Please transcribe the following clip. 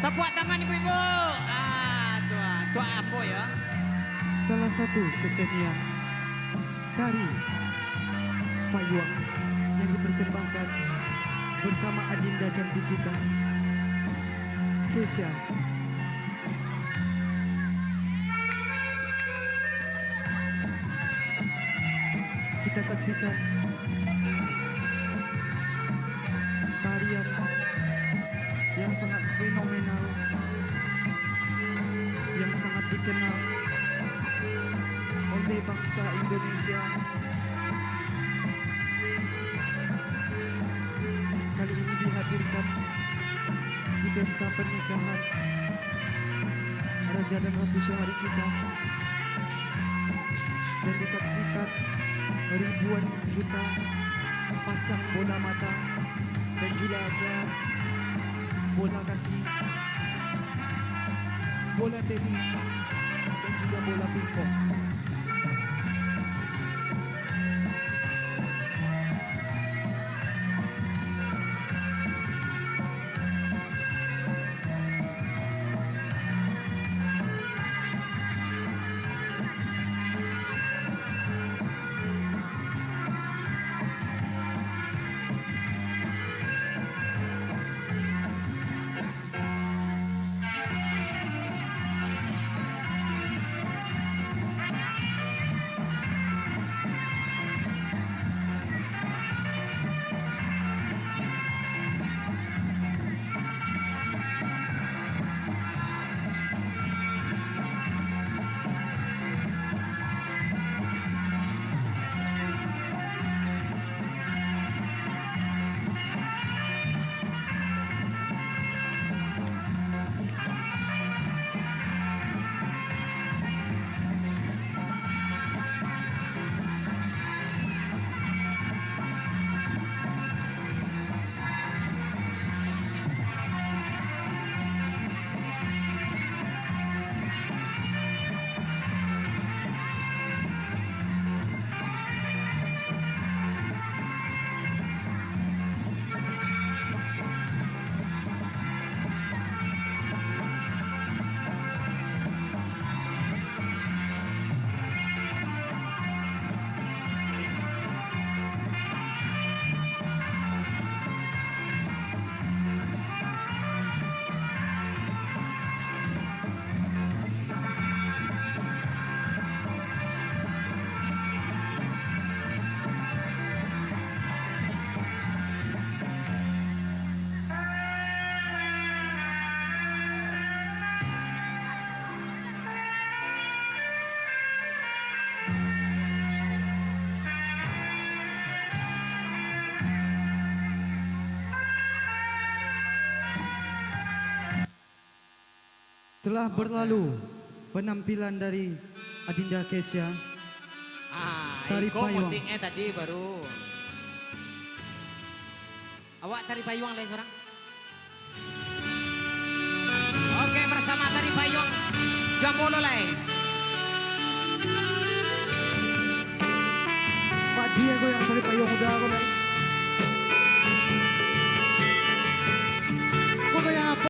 Tepuk tangan ibu-ibu. Tua apa ya? Salah satu kesenian tari payung yang dipersembahkan bersama adinda cantik kita, Kesha. Kita saksikan tarian yang sangat fenomenal, yang sangat dikenal oleh bangsa Indonesia. Kali ini dihadirkan di pesta pernikahan Raja dan Ratu Syahari kita, dan disaksikan ribuan juta pasang bola mata dan juga bola kaki, bola tenis, dan juga bola pingpong. Telah berlalu penampilan dari adinda Kesha. Tari Iko payung. musiknya tadi baru. Awak tari payung lain seorang. Oke, bersama tari payung Jambolo lain. Pak Diego yang tari payung udah aku. Kok kayak apa?